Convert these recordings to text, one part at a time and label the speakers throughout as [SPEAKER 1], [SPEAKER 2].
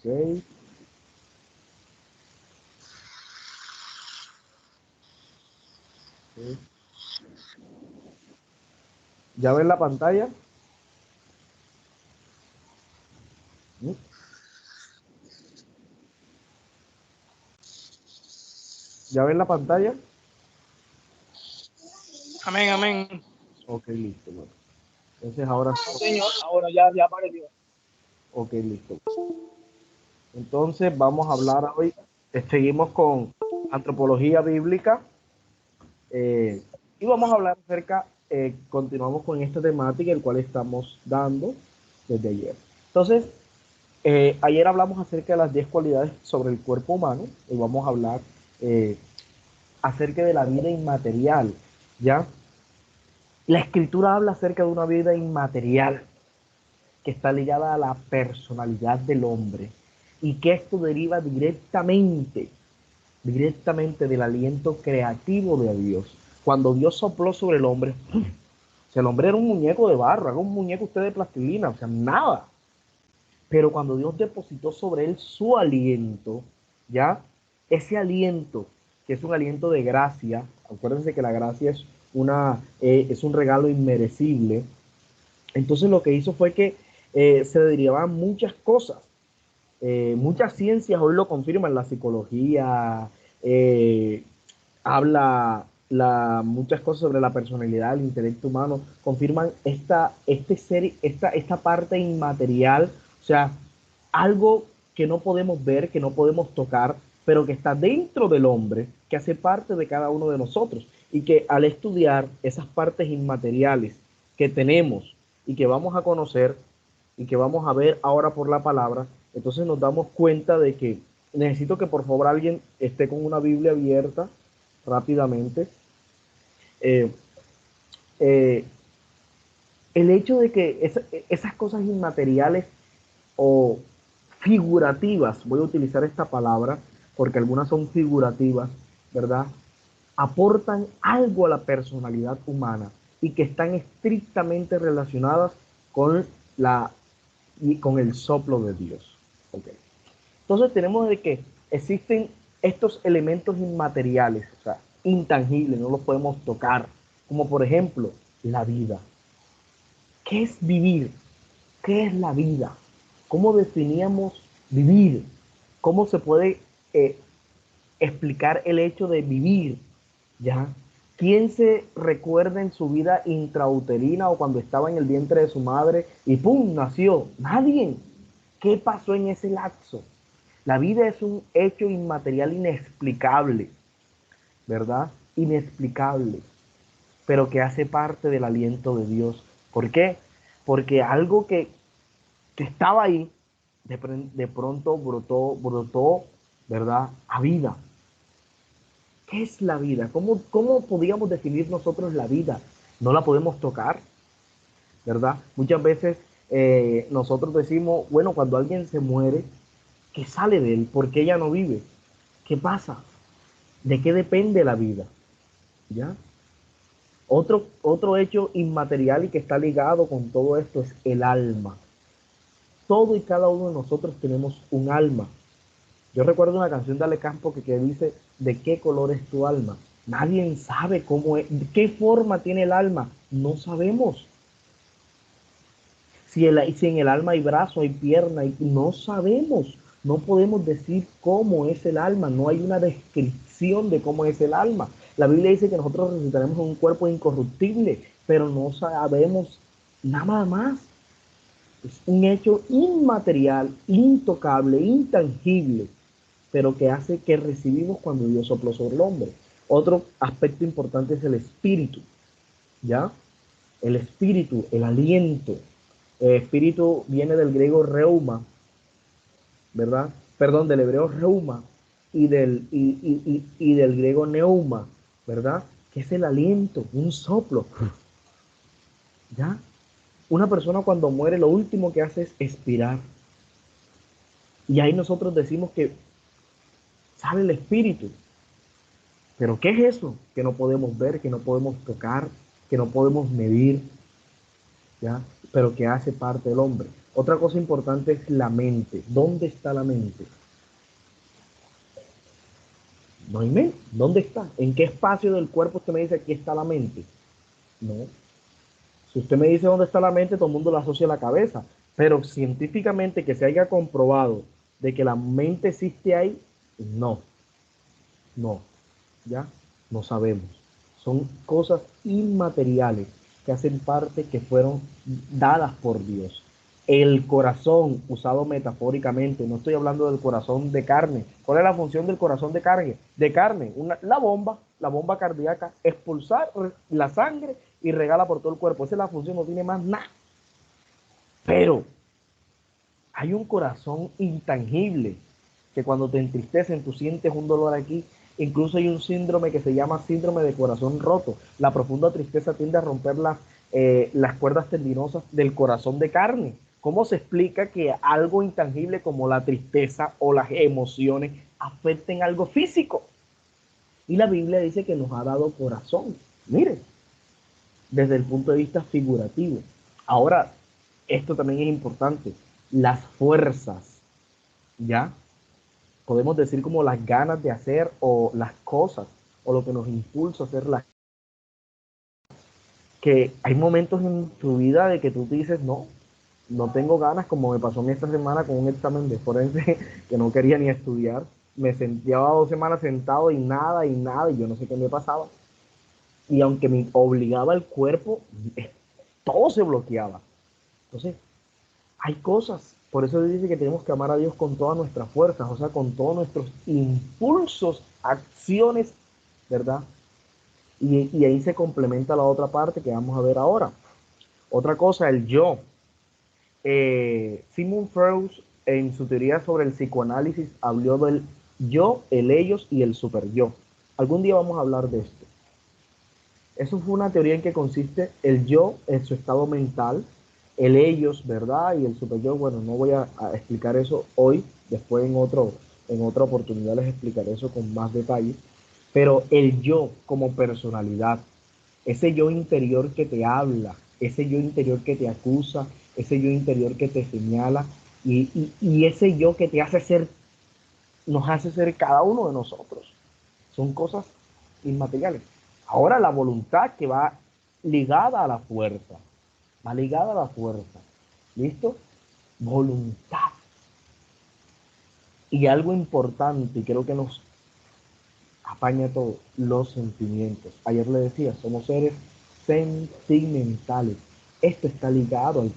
[SPEAKER 1] Ok. Ok. ¿Ya ven la pantalla? ¿Mm? ¿Ya ven la pantalla?
[SPEAKER 2] Amén, amén.
[SPEAKER 1] Ok, listo. Bueno. Entonces ahora,
[SPEAKER 3] No, señor, ahora ya apareció.
[SPEAKER 1] ok, listo. Entonces vamos a hablar hoy, seguimos con antropología bíblica y vamos a hablar acerca, continuamos con esta temática, el cual estamos dando desde ayer. Entonces, ayer hablamos acerca de las 10 cualidades sobre el cuerpo humano y vamos a hablar eh, acerca de la vida inmaterial, ¿ya? La escritura habla acerca de una vida inmaterial que está ligada a la personalidad del hombre y que esto deriva directamente del aliento creativo de Dios. Cuando Dios sopló sobre el hombre, o sea, el hombre era un muñeco de barro, era un muñeco usted de plastilina, o sea, nada. Pero cuando Dios depositó sobre él su aliento, ¿ya? Ese aliento, que es un aliento de gracia, acuérdense que la gracia es un regalo inmerecible. Entonces lo que hizo fue que se derivaban muchas cosas. Muchas ciencias hoy lo confirman, la psicología, eh, habla muchas cosas sobre la personalidad, el intelecto humano, confirman esta parte inmaterial, o sea, algo que no podemos ver, que no podemos tocar, pero que está dentro del hombre, que hace parte de cada uno de nosotros, y que al estudiar esas partes inmateriales que tenemos y que vamos a conocer y que vamos a ver ahora por la palabra, entonces nos damos cuenta de que necesito que por favor alguien esté con una Biblia abierta rápidamente. Eh, eh, el hecho de que esas cosas inmateriales o figurativas, voy a utilizar esta palabra porque algunas son figurativas, ¿verdad? Aportan algo a la personalidad humana y que están estrictamente relacionadas con con el soplo de Dios. Okay. Entonces tenemos de que existen estos elementos inmateriales, o sea, intangibles, no los podemos tocar, como por ejemplo la vida. ¿Qué es vivir? ¿Qué es la vida? ¿Cómo definíamos vivir? ¿Cómo se puede eh, explicar el hecho de vivir? ¿Ya? ¿Quién se recuerda en su vida intrauterina o cuando estaba en el vientre de su madre y ¡pum! Nació? Nadie. ¿Qué pasó en ese lapso? La vida es un hecho inmaterial inexplicable, ¿verdad? Inexplicable, pero que hace parte del aliento de Dios. ¿Por qué? Porque algo que estaba ahí, de pronto brotó, ¿verdad? A vida. ¿Qué es la vida? ¿Cómo podríamos definir nosotros la vida? No la podemos tocar, ¿verdad? Muchas veces nosotros decimos, bueno, cuando alguien se muere, ¿qué sale de él? ¿Por qué ella no vive? ¿Qué pasa? ¿De qué depende la vida? ¿Ya? Otro hecho inmaterial y que está ligado con todo esto es el alma. Todo y cada uno de nosotros tenemos un alma. Yo recuerdo una canción de Ale Campo que dice, ¿de qué color es tu alma? Nadie sabe cómo es, qué forma tiene el alma. No sabemos. Si en el alma hay brazo, hay pierna, no sabemos. No podemos decir cómo es el alma. No hay una descripción de cómo es el alma. La Biblia dice que nosotros resucitaremos en un cuerpo incorruptible, pero no sabemos nada más. Es un hecho inmaterial, intocable, intangible, pero que hace que recibimos cuando Dios sopló sobre el hombre. Otro aspecto importante es el espíritu, ¿ya? El espíritu, el aliento. El espíritu viene del griego reuma, ¿verdad? Perdón, del hebreo reuma y del griego neuma, ¿verdad? Que es el aliento, un soplo, ¿ya? Una persona cuando muere lo último que hace es expirar. Y ahí nosotros decimos que sale el espíritu. Pero ¿qué es eso? Que no podemos ver, que no podemos tocar, que no podemos medir, ¿ya? Pero que hace parte del hombre. Otra cosa importante es la mente. ¿Dónde está la mente? No hay mente. ¿Dónde está? ¿En qué espacio del cuerpo usted me dice aquí está la mente? No. Si usted me dice dónde está la mente, todo el mundo la asocia a la cabeza. Pero científicamente que se haya comprobado de que la mente existe ahí, no, no, ya no sabemos. Son cosas inmateriales que hacen parte, que fueron dadas por Dios. El corazón, usado metafóricamente, no estoy hablando del corazón de carne. ¿Cuál es la función del corazón de carne? La bomba cardíaca, expulsar la sangre y regala por todo el cuerpo. Esa es la función, no tiene más nada. Pero hay un corazón intangible que cuando te entristecen, tú sientes un dolor aquí. Incluso hay un síndrome que se llama síndrome de corazón roto. La profunda tristeza tiende a romper las cuerdas tendinosas del corazón de carne. ¿Cómo se explica que algo intangible como la tristeza o las emociones afecten algo físico? Y la Biblia dice que nos ha dado corazón. Mire, desde el punto de vista figurativo. Ahora, esto también es importante. Las fuerzas, ¿ya? Podemos decir como las ganas de hacer o las cosas o lo que nos impulsa a hacerlas. Que hay momentos en tu vida de que tú te dices, no, no tengo ganas, como me pasó a mí esta semana con un examen de forense que no quería ni estudiar. Me sentía 2 semanas sentado y nada, y yo no sé qué me pasaba. Y aunque me obligaba el cuerpo, todo se bloqueaba. Entonces, hay cosas, por eso dice que tenemos que amar a Dios con todas nuestras fuerzas, o sea, con todos nuestros impulsos, acciones, ¿verdad? Y ahí se complementa la otra parte que vamos a ver ahora. Otra cosa, el yo. Sigmund Freud, en su teoría sobre el psicoanálisis, habló del yo, el ellos y el super yo. Algún día vamos a hablar de esto. Eso fue una teoría en que consiste el yo en su estado mental, el ellos, ¿verdad? Y el super yo. Bueno, no voy a explicar eso hoy, después en otra oportunidad les explicaré eso con más detalle. Pero el yo como personalidad, ese yo interior que te habla, ese yo interior que te acusa, ese yo interior que te señala y ese yo que te hace ser, nos hace ser cada uno de nosotros. Son cosas inmateriales. Ahora la voluntad que va ligada a la fuerza, va ligada a la fuerza. ¿Listo? Voluntad. Y algo importante, y creo que nos apaña todo, los sentimientos. Ayer le decía, somos seres sentimentales. Esto está ligado al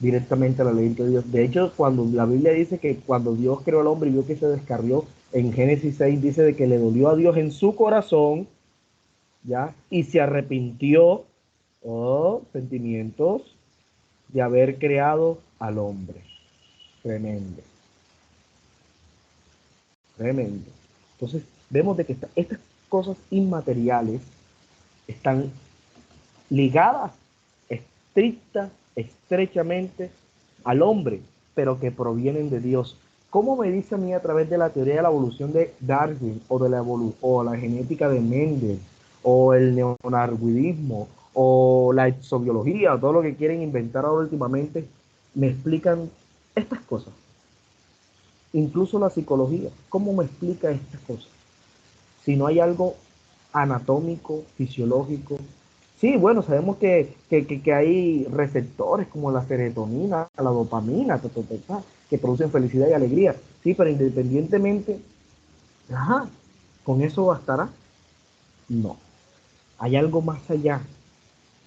[SPEAKER 1] directamente a la ley de Dios. De hecho, cuando la Biblia dice que cuando Dios creó al hombre y vio que se descarrió, en Génesis 6 dice de que le dolió a Dios en su corazón, ¿ya? Y se arrepintió, sentimientos, de haber creado al hombre. Tremendo, tremendo. Entonces, vemos de que estas cosas inmateriales están ligadas estricta, estrechamente al hombre, pero que provienen de Dios. ¿Cómo me dice a mí a través de la teoría de la evolución de Darwin o de la genética de Mendel o el neonarguidismo o la exobiología o todo lo que quieren inventar ahora últimamente, me explican estas cosas? Incluso la psicología, ¿cómo me explica estas cosas? Si no hay algo anatómico, fisiológico. Sí, bueno, sabemos que hay receptores como la serotonina, la dopamina, que producen felicidad y alegría. Sí, pero independientemente, ajá, ¿con eso bastará? No. Hay algo más allá,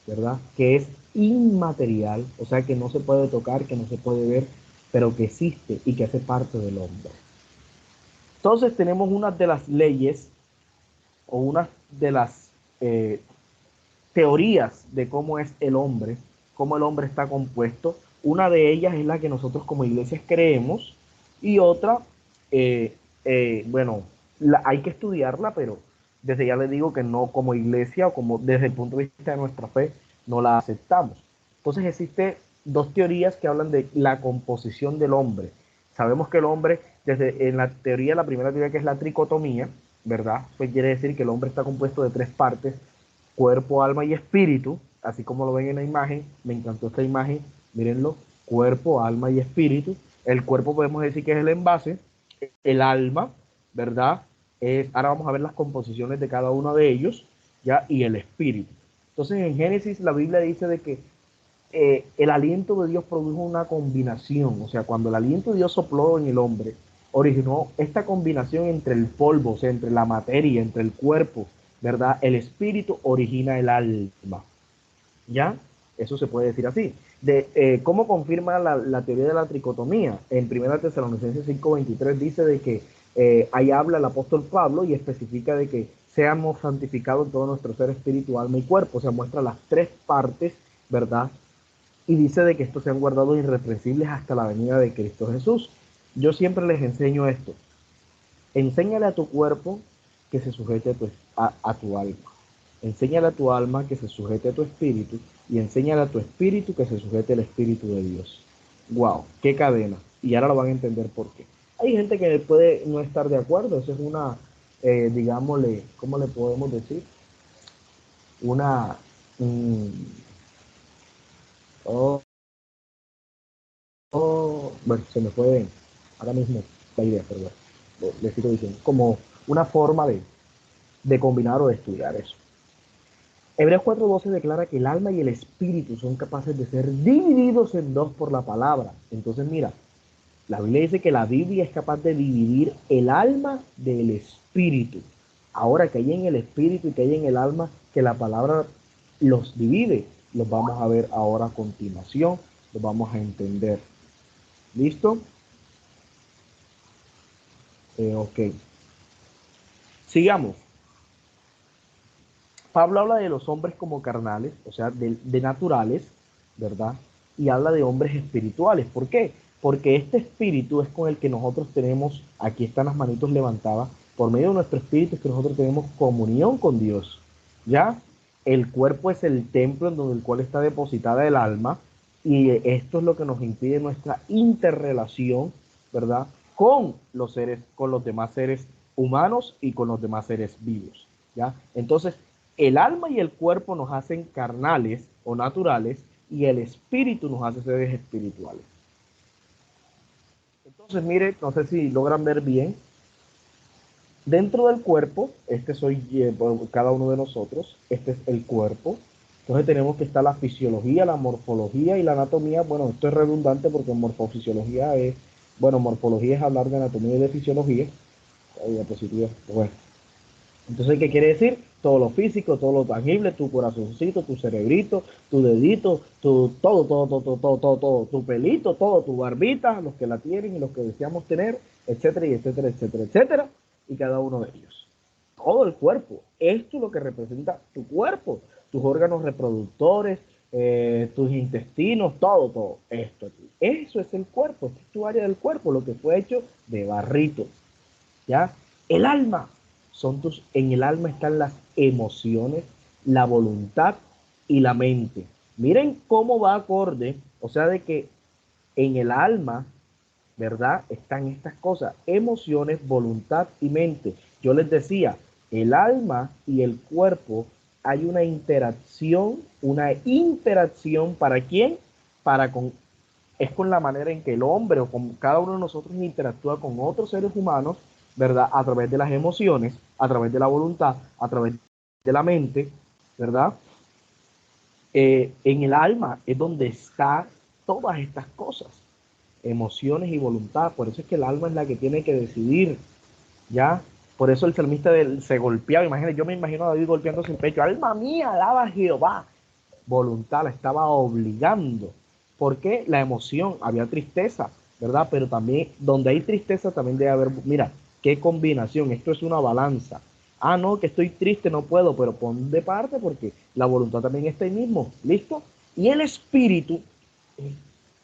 [SPEAKER 1] ¿verdad? Que es inmaterial, o sea, que no se puede tocar, que no se puede ver, pero que existe y que hace parte del hombre. Entonces tenemos una de las leyes o una de las teorías de cómo es el hombre, cómo el hombre está compuesto. Una de ellas es la que nosotros como iglesias creemos y otra, bueno, hay que estudiarla, pero desde ya les digo que no como iglesia o como desde el punto de vista de nuestra fe no la aceptamos. Entonces existe dos teorías que hablan de la composición del hombre. Sabemos que el hombre, desde en la teoría, la primera teoría que es la tricotomía, ¿verdad? Pues quiere decir que el hombre está compuesto de tres partes: cuerpo, alma y espíritu, así como lo ven en la imagen. Me encantó esta imagen, mírenlo. cuerpo, alma y espíritu. El cuerpo podemos decir que es el envase, el alma, ¿verdad? Ahora vamos a ver las composiciones de cada uno de ellos, ¿ya? Y el espíritu. Entonces en Génesis la Biblia dice de que el aliento de Dios produjo una combinación, o sea, cuando el aliento de Dios sopló en el hombre, originó esta combinación entre el polvo, o sea, entre la materia, entre el cuerpo, ¿verdad? El espíritu origina el alma, ¿ya? Eso se puede decir así. ¿Cómo confirma la teoría de la tricotomía? En 1 Tesalonicenses 5:23 dice de que ahí habla el apóstol Pablo y especifica de que seamos santificados en todo nuestro ser, espíritu, alma y cuerpo. O sea, muestra las tres partes, ¿verdad? Y dice de que estos se han guardado irreprensibles hasta la venida de Cristo Jesús. Yo siempre les enseño esto. Enséñale a tu cuerpo que se sujete a tu alma. Enséñale a tu alma que se sujete a tu espíritu y enséñale a tu espíritu que se sujete al espíritu de Dios. Wow, qué cadena. Y ahora lo van a entender por qué. Hay gente que puede no estar de acuerdo. Eso es una, digámosle, ¿cómo le podemos decir? Una, oh, bueno, se me fue ahora mismo la idea, pero bueno, le sigo diciendo, como una forma de combinar o de estudiar eso. Hebreos 4:12 declara que el alma y el espíritu son capaces de ser divididos en dos por la palabra. Entonces, mira, la Biblia dice que la Biblia es capaz de dividir el alma del espíritu. Ahora que hay en el espíritu y que hay en el alma, que la palabra los divide, los vamos a ver ahora a continuación, los vamos a entender. ¿Listo? Ok. Sigamos. Pablo habla de los hombres como carnales, o sea, de naturales, ¿verdad? Y habla de hombres espirituales. ¿Por qué? Porque este espíritu es con el que nosotros tenemos, aquí están las manitos levantadas, por medio de nuestro espíritu es que nosotros tenemos comunión con Dios, ¿ya? El cuerpo es el templo en donde el cual está depositada el alma, y esto es lo que nos impide nuestra interrelación, ¿verdad? Con los seres, con los demás seres humanos y con los demás seres vivos, ¿ya? Entonces, el alma y el cuerpo nos hacen carnales o naturales y el espíritu nos hace seres espirituales. Entonces, mire, no sé si logran ver bien. Dentro del cuerpo, este soy cada uno de nosotros, este es el cuerpo. Entonces tenemos que estar la fisiología, la morfología y la anatomía. Bueno, esto es redundante porque morfofisiología es, bueno, morfología es hablar de anatomía y de fisiología. Diapositiva, bueno. Entonces, ¿qué quiere decir? Todo lo físico, todo lo tangible, tu corazoncito, tu cerebrito, tu dedito, todo, tu pelito, todo, tu barbita, los que la tienen y los que deseamos tener, etcétera, y etcétera, etcétera, etcétera, y cada uno de ellos. Todo el cuerpo. Esto es lo que representa tu cuerpo, tus órganos reproductores, tus intestinos, todo, esto aquí. Eso es el cuerpo, esto es tu área del cuerpo, lo que fue hecho de barrito. ¿Ya? El alma, en el alma están las emociones, la voluntad y la mente. Miren cómo va acorde, o sea, de que en el alma, ¿verdad? Están estas cosas, emociones, voluntad y mente. Yo les decía, el alma y el cuerpo hay una interacción ¿para quién? Es con la manera en que el hombre o con cada uno de nosotros interactúa con otros seres humanos, ¿verdad? A través de las emociones, a través de la voluntad, a través de la mente, ¿verdad? En el alma es donde están todas estas cosas, emociones y voluntad. Por eso es que el alma es la que tiene que decidir, ¿ya? Por eso el salmista se golpeaba. Imagínate, yo me imagino a David golpeándose el pecho. Alma mía, alaba a Jehová. Voluntad la estaba obligando. Porque la emoción, había tristeza, ¿verdad? Pero también, donde hay tristeza, también debe haber, mira, qué combinación, esto es una balanza. Ah, no, que estoy triste, no puedo, pero pon de parte porque la voluntad también está ahí mismo, ¿listo? Y el espíritu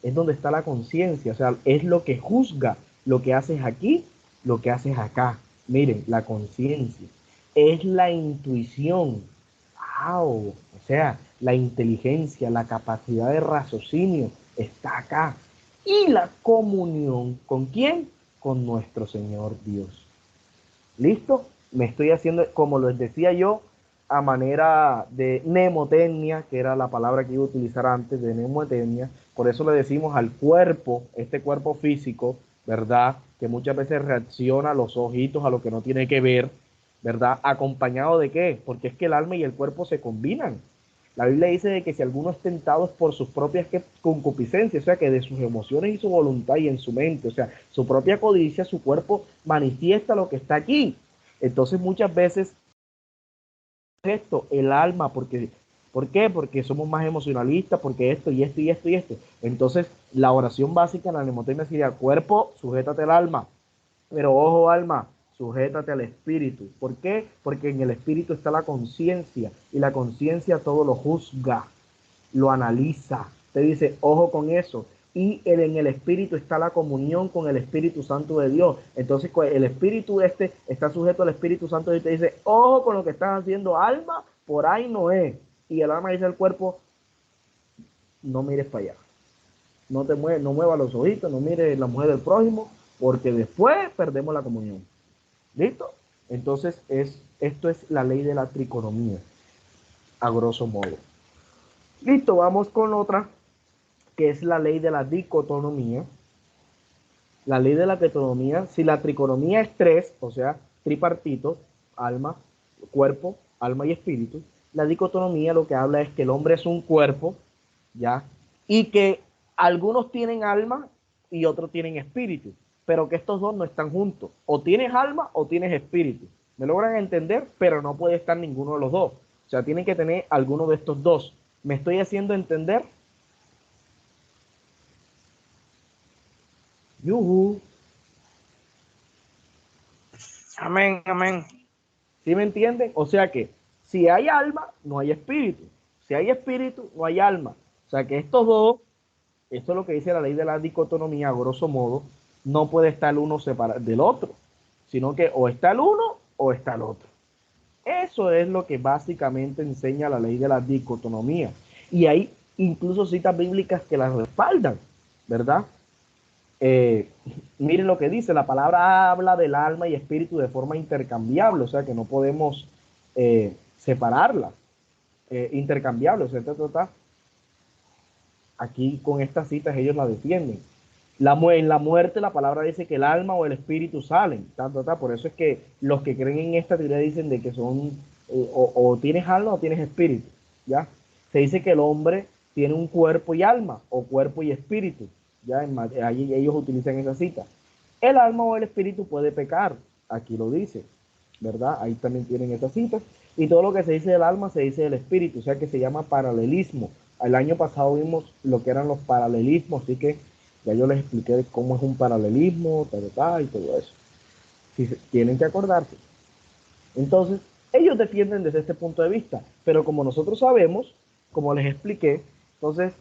[SPEAKER 1] es donde está la conciencia, o sea, es lo que juzga lo que haces aquí, lo que haces acá. Miren, la conciencia es la intuición. Wow, o sea, la inteligencia, la capacidad de raciocinio está acá. Y la comunión, ¿con quién? Con nuestro Señor Dios. ¿Listo? Me estoy haciendo, como les decía yo, a manera de mnemotecnia, que era la palabra que iba a utilizar antes, de mnemotecnia. Por eso le decimos al cuerpo, este cuerpo físico, ¿verdad? Que muchas veces reacciona a los ojitos, a lo que no tiene que ver, ¿verdad? ¿Acompañado de qué? Porque es que el alma y el cuerpo se combinan. La Biblia dice de que si alguno es tentado por sus propias concupiscencias, o sea, que de sus emociones y su voluntad y en su mente, o sea, su propia codicia, su cuerpo manifiesta lo que está aquí. Entonces muchas veces esto, el alma, porque, ¿por qué? Porque somos más emocionalistas, porque esto y esto y esto y esto. Entonces, la oración básica en la mnemotecnia sería: cuerpo, sujétate al alma, pero ojo, alma, sujétate al espíritu. ¿Por qué? Porque en el espíritu está la conciencia, y la conciencia todo lo juzga, lo analiza. Te dice, ojo con eso. Y en el espíritu está la comunión con el Espíritu Santo de Dios. Entonces el espíritu este está sujeto al Espíritu Santo y te dice, ojo con lo que estás haciendo, alma, por ahí no es. Y el alma dice al cuerpo, no mires para allá. No te mueves, no muevas los ojitos, no mires la mujer del prójimo, porque después perdemos la comunión. ¿Listo? Entonces esto es la ley de la triconomía, a grosso modo. Listo, vamos con otra, que es la ley de la dicotomía. La ley de la tricotomía, si la triconomía es tres, o sea, tripartito, alma, cuerpo, alma y espíritu, la dicotomía lo que habla es que el hombre es un cuerpo, ¿ya? Y que algunos tienen alma y otros tienen espíritu, pero que estos dos no están juntos. O tienes alma o tienes espíritu. ¿Me logran entender? Pero no puede estar ninguno de los dos. O sea, tienen que tener alguno de estos dos. ¿Me estoy haciendo entender? Yuhu.
[SPEAKER 3] Amén, amén.
[SPEAKER 1] ¿Sí me entienden? O sea que si hay alma, no hay espíritu. Si hay espíritu, no hay alma. O sea que estos dos, esto es lo que dice la ley de la dicotomía, a grosso modo, no puede estar el uno separado del otro, sino que o está el uno o está el otro. Eso es lo que básicamente enseña la ley de la dicotomía. Y hay incluso citas bíblicas que las respaldan, ¿verdad? Eh, miren lo que dice, la palabra habla del alma y espíritu de forma intercambiable, o sea que no podemos separarla, intercambiable, o sea, aquí con estas citas ellos la defienden. En la muerte la palabra dice que el alma o el espíritu salen, por eso es que los que creen en esta teoría dicen de que son, o tienes alma o tienes espíritu, ¿ya? Se dice que el hombre tiene un cuerpo y alma, o cuerpo y espíritu, ¿ya? Ahí ellos utilizan esa cita. El alma o el espíritu puede pecar, aquí lo dice, ¿verdad? Ahí también tienen esa cita. Y todo lo que se dice del alma se dice del espíritu, o sea que se llama paralelismo. El año pasado vimos lo que eran los paralelismos, así que ya yo les expliqué cómo es un paralelismo, y todo eso. Si tienen que acordarse. Entonces, ellos defienden desde este punto de vista, pero como nosotros sabemos, como les expliqué, entonces,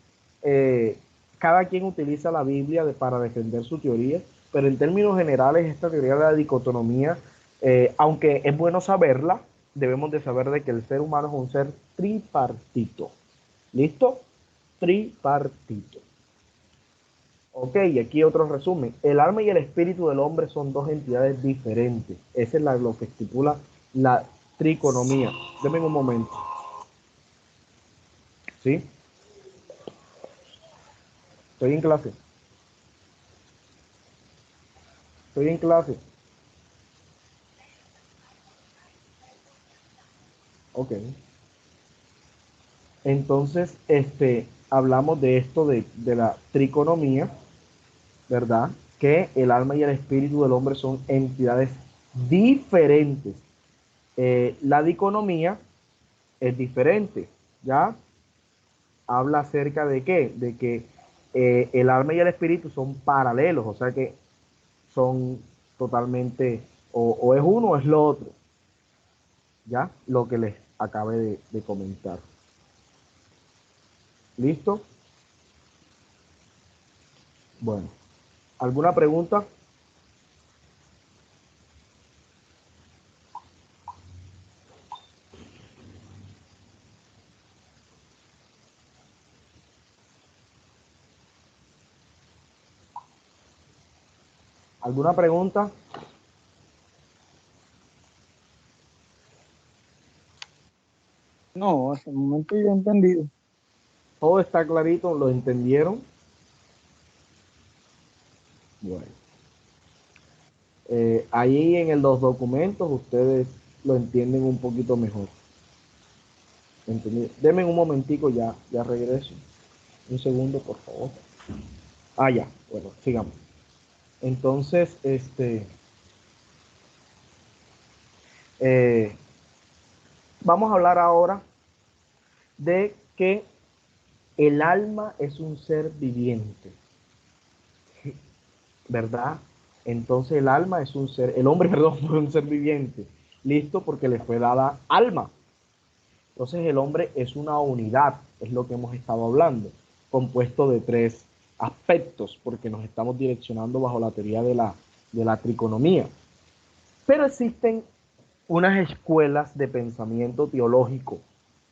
[SPEAKER 1] eh, cada quien utiliza la Biblia para defender su teoría, pero en términos generales, esta teoría de la dicotomía, aunque es bueno saberla, debemos de saber de que el ser humano es un ser tripartito. ¿Listo? Tripartito. Ok, y aquí otro resumen. El alma y el espíritu del hombre son dos entidades diferentes. Esa es lo que estipula la triconomía. Denme un momento. ¿Sí? Estoy en clase. Estoy en clase. Ok. Entonces, hablamos de esto de la triconomía, ¿verdad? Que el alma y el espíritu del hombre son entidades diferentes. La diconomía es diferente, ¿ya? Habla acerca de qué, de que el alma y el espíritu son paralelos, o sea que son totalmente, o es uno o es lo otro, ya lo que les acabé de comentar. ¿Listo? Bueno, ¿alguna pregunta? ¿Alguna pregunta?
[SPEAKER 2] No, hasta el momento yo he entendido.
[SPEAKER 1] ¿Todo está clarito? ¿Lo entendieron? Bueno. Ahí en los documentos ustedes lo entienden un poquito mejor. Denme un momentico, ya regreso. Un segundo, por favor. Ya, bueno, sigamos. Entonces, vamos a hablar ahora de que el alma es un ser viviente, ¿verdad? Entonces el alma es un ser, el hombre, perdón, fue un ser viviente, listo, porque le fue dada alma. Entonces el hombre es una unidad, es lo que hemos estado hablando, compuesto de tres aspectos, porque nos estamos direccionando bajo la teoría de la triconomía. Pero existen unas escuelas de pensamiento teológico,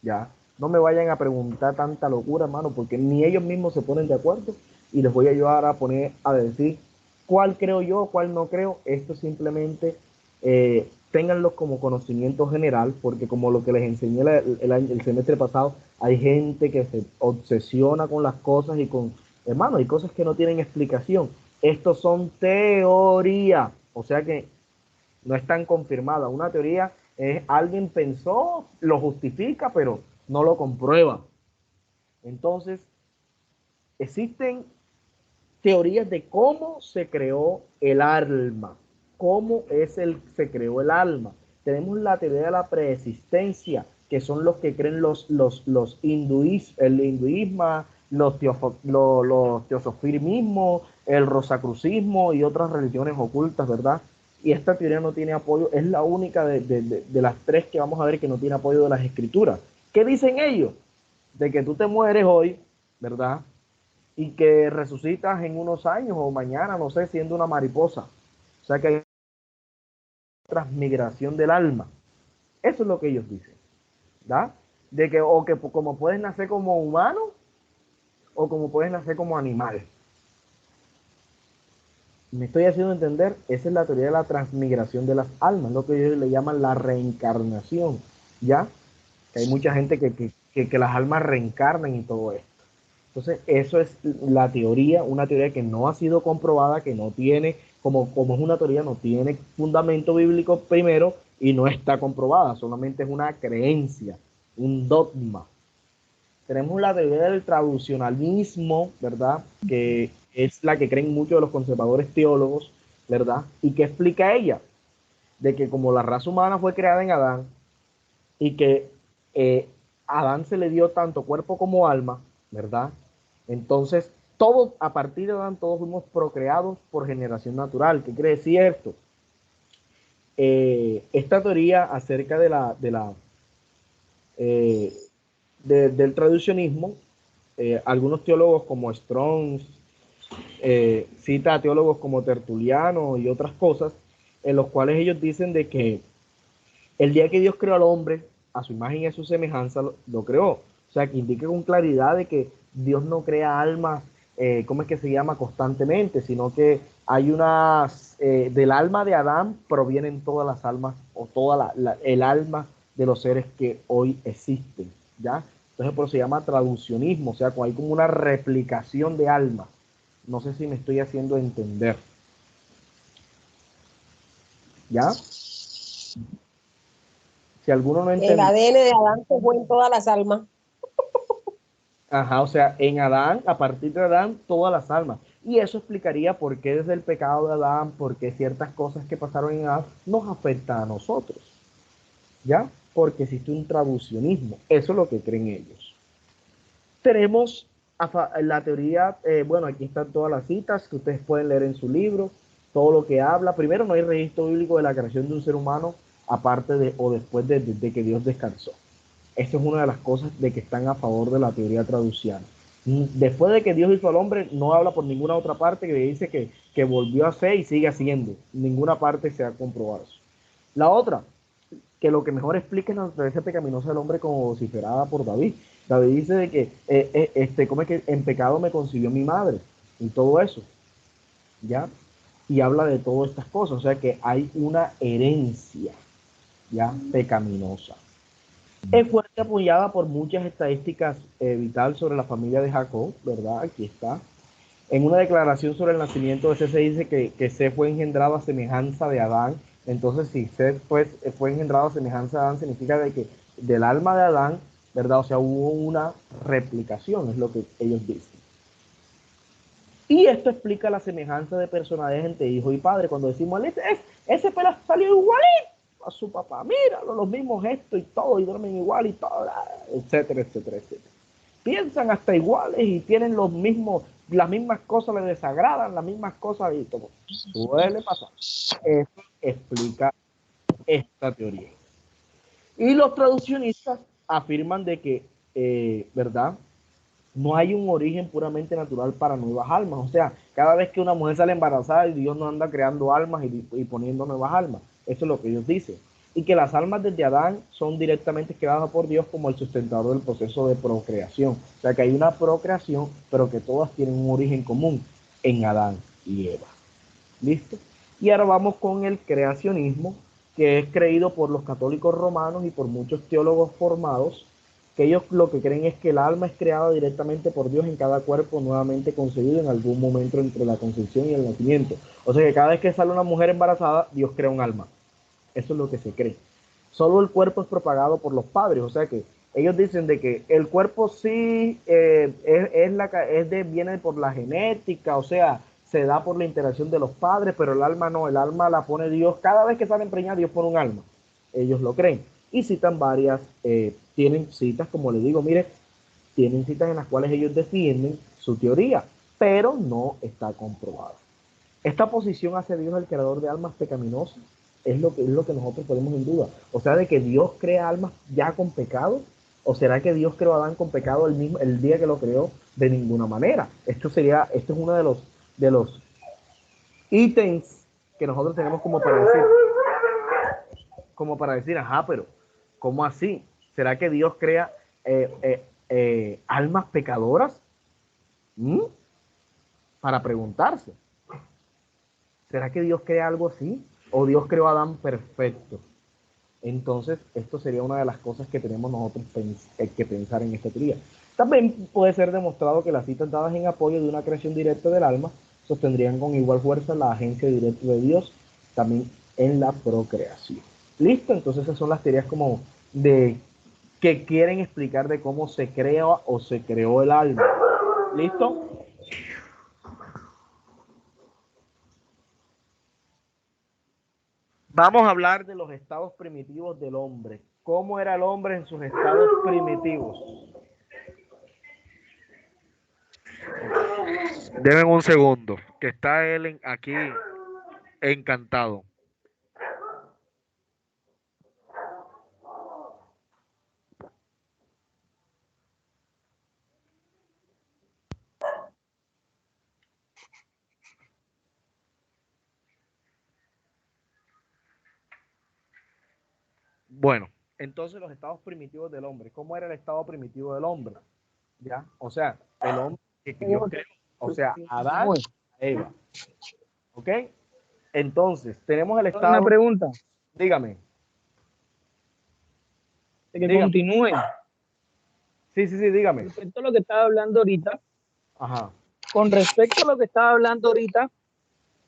[SPEAKER 1] ¿ya? No me vayan a preguntar tanta locura, hermano, porque ni ellos mismos se ponen de acuerdo y les voy a ayudar a poner a decir cuál creo yo, cuál no creo. Esto simplemente ténganlo como conocimiento general, porque como lo que les enseñé el semestre pasado, hay gente que se obsesiona con las cosas y con, hermano, hay cosas que no tienen explicación. Estos son teoría, o sea que no están confirmadas. Una teoría es alguien pensó, lo justifica, pero no lo comprueba. Entonces, existen teorías de cómo se creó el alma, se creó el alma. Tenemos la teoría de la preexistencia, que son los que creen el hinduismo, los teosofismos, el rosacrucismo y otras religiones ocultas, ¿verdad? Y esta teoría no tiene apoyo, es la única de las tres que vamos a ver que no tiene apoyo de las escrituras. ¿Qué dicen ellos? De que tú te mueres hoy, ¿verdad? Y que resucitas en unos años o mañana, no sé, siendo una mariposa. O sea que hay transmigración del alma. Eso es lo que ellos dicen, ¿verdad? De que o que como puedes nacer como humano o como puedes nacer como animal. Me estoy haciendo entender, esa es la teoría de la transmigración de las almas, lo que ellos le llaman la reencarnación, ¿ya? Que hay mucha gente que las almas reencarnan y todo esto. Entonces, eso es la teoría, una teoría que no ha sido comprobada, que no tiene, como es una teoría, no tiene fundamento bíblico primero y no está comprobada, solamente es una creencia, un dogma. Tenemos la teoría del traducionalismo, ¿verdad? Que es la que creen muchos de los conservadores teólogos, ¿verdad? ¿Y qué explica ella? De que como la raza humana fue creada en Adán y que a Adán se le dio tanto cuerpo como alma, ¿verdad? Entonces, todos, a partir de Adán, todos fuimos procreados por generación natural. ¿Qué quiere decir esto? Esta teoría acerca eh, del traducionismo, algunos teólogos como Strong, cita a teólogos como Tertuliano y otras cosas, en los cuales ellos dicen de que el día que Dios creó al hombre, a su imagen y a su semejanza, lo creó. O sea, que indica con claridad de que Dios no crea almas, ¿cómo es que se llama? Constantemente, sino que hay unas, del alma de Adán provienen todas las almas o toda el alma de los seres que hoy existen, ¿ya? Entonces por eso se llama traducionismo, o sea, hay como una replicación de alma. No sé si me estoy haciendo entender, ¿ya? Si alguno no
[SPEAKER 4] El
[SPEAKER 1] entiende.
[SPEAKER 4] ADN de Adán se fue en todas las almas.
[SPEAKER 1] Ajá, o sea, en Adán, a partir de Adán, todas las almas. Y eso explicaría por qué desde el pecado de Adán, por qué ciertas cosas que pasaron en Adán nos afectan a nosotros. ¿Ya? Porque existe un traducionismo. Eso es lo que creen ellos. Tenemos la teoría, bueno, aquí están todas las citas que ustedes pueden leer en su libro, todo lo que habla. Primero, no hay registro bíblico de la creación de un ser humano aparte de o después de que Dios descansó. Esa es una de las cosas de que están a favor de la teoría traduciana. Después de que Dios hizo al hombre, no habla por ninguna otra parte que dice que volvió a ser y sigue haciendo. Ninguna parte se ha comprobado eso. La otra, que lo que mejor explica es la naturaleza pecaminosa del hombre como vociferada por David. David dice de que, ¿cómo es que en pecado me concibió mi madre? Y todo eso, ¿ya? Y habla de todas estas cosas, o sea que hay una herencia, ¿ya? Pecaminosa. fuerte apoyada por muchas estadísticas vital sobre la familia de Jacob, ¿verdad? Aquí está. En una declaración sobre el nacimiento de Seth se dice que Seth fue engendrado a semejanza de Adán. Entonces, si Seth fue engendrado a semejanza de Adán, significa de que del alma de Adán, ¿verdad? O sea, hubo una replicación, es lo que ellos dicen. Y esto explica la semejanza de personalidades entre hijo y padre. Cuando decimos, ese pelo salió igualito a su papá, míralo, los mismos gestos y todo, y duermen igual y todo, etcétera, etcétera, etcétera. Piensan hasta iguales y tienen los mismos, las mismas cosas les desagradan, las mismas cosas y todo. Suele pasar. Eso explica esta teoría. Y los traduccionistas afirman de que, ¿verdad? No hay un origen puramente natural para nuevas almas. O sea, cada vez que una mujer sale embarazada, Dios no anda creando almas y poniendo nuevas almas. Eso es lo que ellos dicen. Y que las almas desde Adán son directamente creadas por Dios como el sustentador del proceso de procreación. O sea, que hay una procreación, pero que todas tienen un origen común en Adán y Eva. ¿Listo? Y ahora vamos con el creacionismo, que es creído por los católicos romanos y por muchos teólogos formados, que ellos lo que creen es que el alma es creada directamente por Dios en cada cuerpo nuevamente concebido en algún momento entre la concepción y el nacimiento. O sea que cada vez que sale una mujer embarazada, Dios crea un alma. Eso es lo que se cree. Solo el cuerpo es propagado por los padres, o sea que ellos dicen de que el cuerpo sí viene por la genética, o sea, se da por la interacción de los padres, pero el alma no, el alma la pone Dios. Cada vez que sale empreñada, Dios pone un alma. Ellos lo creen. Y citan varias, tienen citas, como les digo, mire, tienen citas en las cuales ellos defienden su teoría, pero no está comprobada. Esta posición hacia Dios, el creador de almas pecaminosas, es lo que nosotros ponemos en duda. O sea, de que Dios crea almas ya con pecado, o será que Dios creó a Adán con pecado el día que lo creó. De ninguna manera. Esto es uno de los ítems que nosotros tenemos como para decir, ajá, pero ¿cómo así? ¿Será que Dios crea almas pecadoras? ¿Mm? Para preguntarse. ¿Será que Dios crea algo así? ¿O Dios creó a Adán perfecto? Entonces, esto sería una de las cosas que tenemos nosotros que pensar en esta teoría. También puede ser demostrado que las citas dadas en apoyo de una creación directa del alma sostendrían con igual fuerza la agencia directa de Dios también en la procreación. ¿Listo? Entonces esas son las teorías como de que quieren explicar de cómo se crea o se creó el alma. ¿Listo? Vamos a hablar de los estados primitivos del hombre. ¿Cómo era el hombre en sus estados primitivos? Denme un segundo, que está él aquí encantado. Bueno, entonces los estados primitivos del hombre. ¿Cómo era el estado primitivo del hombre? ¿Ya? O sea, el hombre que Dios creó. O sea, Adán, Eva. ¿Ok? Entonces, tenemos el estado...
[SPEAKER 2] Una pregunta,
[SPEAKER 1] Dígame.
[SPEAKER 2] de que
[SPEAKER 1] Dígame.
[SPEAKER 2] continúe.
[SPEAKER 1] Sí, dígame.
[SPEAKER 2] Respecto a lo que estaba hablando ahorita,
[SPEAKER 1] Ajá.
[SPEAKER 2] con respecto a lo que estaba hablando ahorita,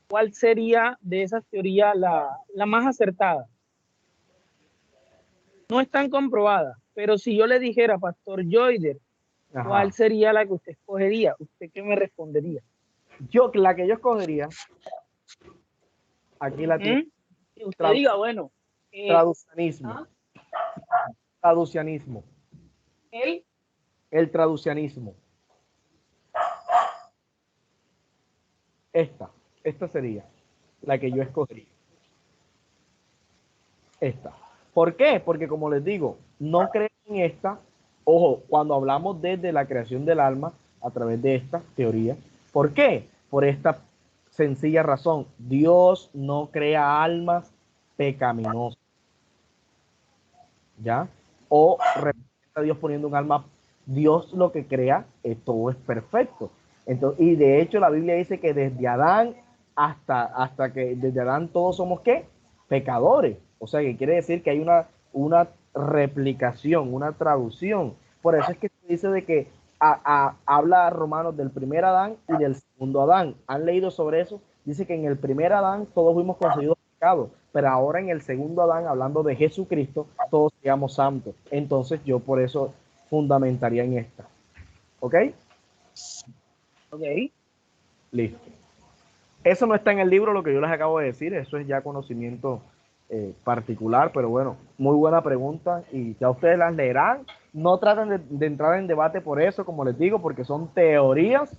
[SPEAKER 2] ¿cuál sería de esas teorías la más acertada? No están comprobadas, pero si yo le dijera, Pastor Joyder, ¿cuál
[SPEAKER 1] Ajá.
[SPEAKER 2] sería la que usted escogería? ¿Usted qué me respondería?
[SPEAKER 1] La que yo escogería, aquí la tiene.
[SPEAKER 2] Que usted diga, bueno,
[SPEAKER 1] Traducianismo.
[SPEAKER 2] ¿ah?
[SPEAKER 1] Traducianismo.
[SPEAKER 2] Él,
[SPEAKER 1] El traducianismo. Esta sería la que yo escogería. Esta. ¿Por qué? Porque como les digo, no creen en esta. Ojo, cuando hablamos desde la creación del alma a través de esta teoría. ¿Por qué? Por esta sencilla razón. Dios no crea almas pecaminosas. ¿Ya? O representa a Dios poniendo un alma. Dios lo que crea, todo es perfecto. Entonces, y de hecho la Biblia dice que desde Adán hasta que desde Adán todos somos ¿qué? Pecadores. O sea que quiere decir que hay una replicación, una traducción. Por eso es que se dice de que habla Romanos del primer Adán y del segundo Adán. ¿Han leído sobre eso? Dice que en el primer Adán todos fuimos concebidos pecados, pero ahora en el segundo Adán, hablando de Jesucristo, todos seamos santos. Entonces yo por eso fundamentaría en esta. ¿Ok?
[SPEAKER 2] Ok.
[SPEAKER 1] Listo. Eso no está en el libro, lo que yo les acabo de decir, eso es ya conocimiento particular, pero bueno, muy buena pregunta y ya ustedes las leerán. No traten de entrar en debate por eso, como les digo, porque son teorías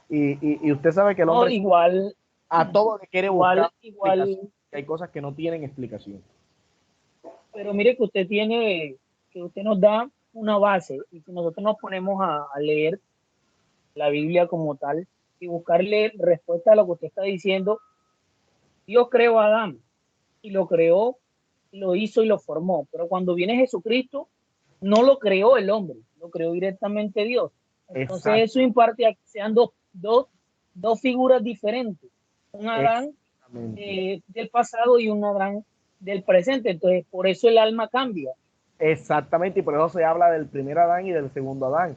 [SPEAKER 1] y usted sabe que el
[SPEAKER 2] No,
[SPEAKER 1] hombre
[SPEAKER 2] igual,
[SPEAKER 1] a todo le quiere buscar explicación.
[SPEAKER 2] igual,
[SPEAKER 1] Hay cosas que no tienen explicación.
[SPEAKER 2] pero mire que usted nos da una base y si nosotros nos ponemos a leer la Biblia como tal y buscarle respuesta a lo que usted está diciendo, Dios creó a Adán y lo creó, lo hizo y lo formó, pero cuando viene Jesucristo, no lo creó el hombre, lo creó directamente Dios. Entonces eso imparte a que sean dos figuras diferentes, un Adán
[SPEAKER 1] Exactamente.
[SPEAKER 2] del pasado y un Adán del presente. Entonces por eso el alma cambia.
[SPEAKER 1] Exactamente, y por eso se habla del primer Adán y del segundo Adán.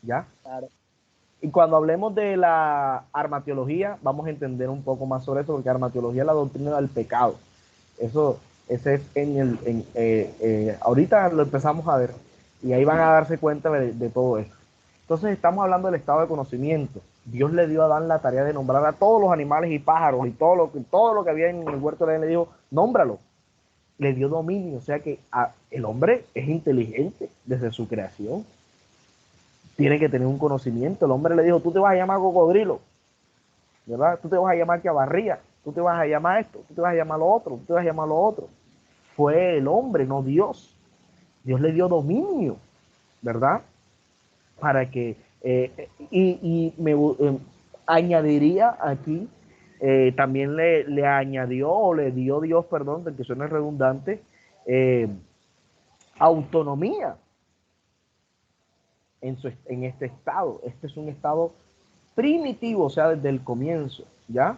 [SPEAKER 1] ¿Ya?
[SPEAKER 2] Claro.
[SPEAKER 1] Y cuando hablemos de la armatiología, vamos a entender un poco más sobre eso, porque armatiología es la doctrina del pecado. Eso, ese es ahorita lo empezamos a ver, y ahí van a darse cuenta de todo esto. Entonces estamos hablando del estado de conocimiento. Dios le dio a Adán la tarea de nombrar a todos los animales y pájaros y todo lo que había en el huerto de Edén, le dijo, nómbralo. Le dio dominio, o sea que el hombre es inteligente desde su creación. Tiene que tener un conocimiento. El hombre le dijo, tú te vas a llamar cocodrilo, ¿verdad? Tú te vas a llamar chavarría, tú te vas a llamar esto, tú te vas a llamar lo otro, tú te vas a llamar lo otro. Fue el hombre, no Dios. Dios le dio dominio, ¿verdad? Para que, añadiría aquí, también le añadió, o le dio Dios, perdón, de que suene redundante, eh, autonomía en este estado. Este es un estado primitivo, o sea, desde el comienzo, ¿ya?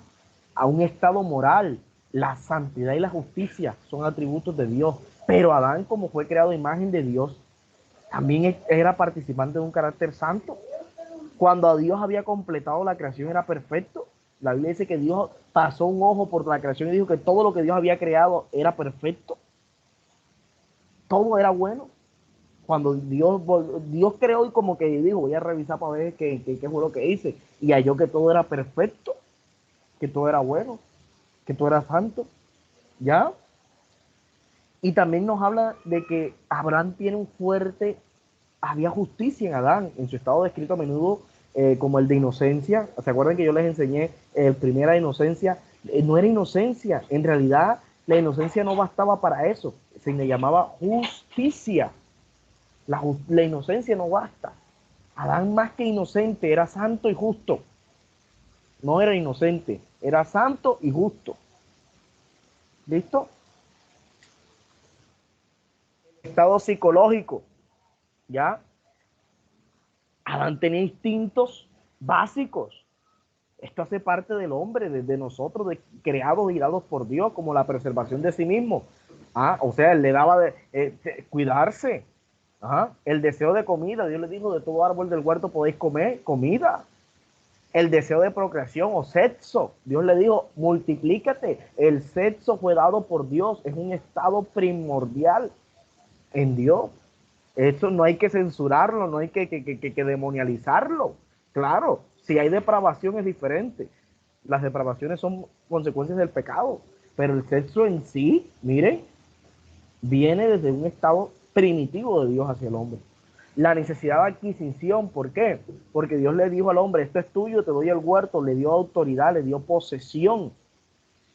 [SPEAKER 1] A un estado moral. La santidad y la justicia son atributos de Dios. Pero Adán, como fue creado a imagen de Dios, también era participante de un carácter santo. Cuando a Dios había completado la creación, era perfecto. La Biblia dice que Dios pasó un ojo por la creación y dijo que todo lo que Dios había creado era perfecto. Todo era bueno. Cuando Dios creó y como que dijo, voy a revisar para ver qué fue lo que hice. Y halló que todo era perfecto, que todo era bueno, que todo era santo. ¿Ya? Y también nos habla de que Abraham tiene había justicia en Adán, en su estado descrito a menudo como el de inocencia. ¿Se acuerdan que yo les enseñé primera inocencia? No era inocencia, en realidad la inocencia no bastaba para eso, se le llamaba justicia. La inocencia no basta. Adán más que inocente, era santo y justo. No era inocente, era santo y justo. ¿Listo? Estado psicológico, ¿ya? Adán tenía instintos básicos. Esto hace parte del hombre, de nosotros, creados y dados por Dios, como la preservación de sí mismo. O sea, él le daba de cuidarse. El deseo de comida, Dios le dijo, de todo árbol del huerto podéis comer comida. El deseo de procreación o sexo, Dios le dijo, multiplícate. El sexo fue dado por Dios, es un estado primordial en Dios. Eso no hay que censurarlo, no hay que demonializarlo. Claro, si hay depravación es diferente. Las depravaciones son consecuencias del pecado. Pero el sexo en sí, miren, viene desde un estado primitivo de Dios hacia el hombre. La necesidad de adquisición, ¿por qué? Porque Dios le dijo al hombre, esto es tuyo, te doy el huerto, le dio autoridad, le dio posesión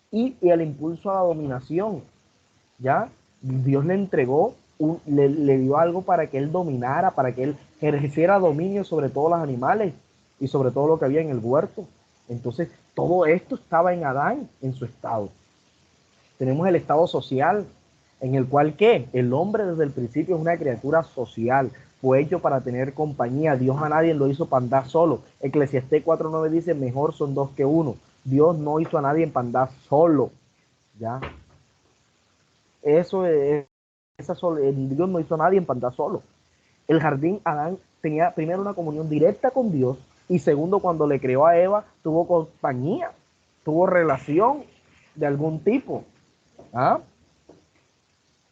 [SPEAKER 1] y el impulso a la dominación. ¿Ya? Dios le entregó, le dio algo para que él dominara, para que él ejerciera dominio sobre todos los animales y sobre todo lo que había en el huerto. Entonces, todo esto estaba en Adán, en su estado. Tenemos el estado social, en el cual, ¿qué? El hombre desde el principio es una criatura social, fue hecho para tener compañía. Dios a nadie lo hizo para andar solo. Eclesiastés 4:9 dice, mejor son dos que uno. Dios no hizo a nadie para andar solo, ¿ya? Eso es Dios no hizo a nadie para andar solo. El jardín, Adán tenía primero una comunión directa con Dios y segundo, cuando le creó a Eva, tuvo compañía, tuvo relación de algún tipo. ¿Ah?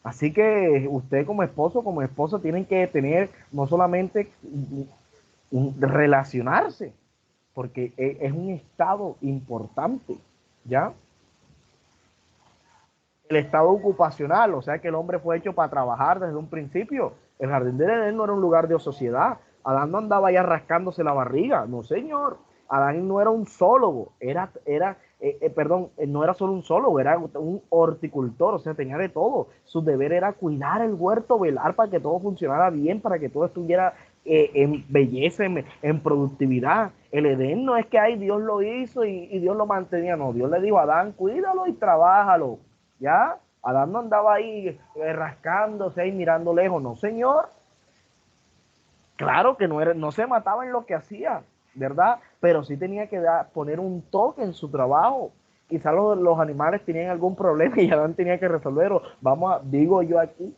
[SPEAKER 1] Así que usted como esposo, como esposa, tienen que tener no solamente relacionarse, porque es un estado importante, ¿ya? El estado ocupacional, o sea que el hombre fue hecho para trabajar desde un principio. El jardín del Edén no era un lugar de ociosidad. Adán no andaba ya rascándose la barriga, no señor. Adán no era un zoólogo, no era solo un zoólogo, era un horticultor, o sea, tenía de todo. Su deber era cuidar el huerto, velar para que todo funcionara bien, para que todo estuviera en belleza, en productividad. El Edén no es que ay, Dios lo hizo y Dios lo mantenía, no, Dios le dijo a Adán, cuídalo y trabájalo. ¿Ya? Adán no andaba ahí rascándose y mirando lejos, no señor. Claro que no se mataba en lo que hacía, ¿verdad? Pero sí tenía que poner un toque en su trabajo. Quizás los animales tenían algún problema y Adán tenía que resolverlo. Digo yo aquí.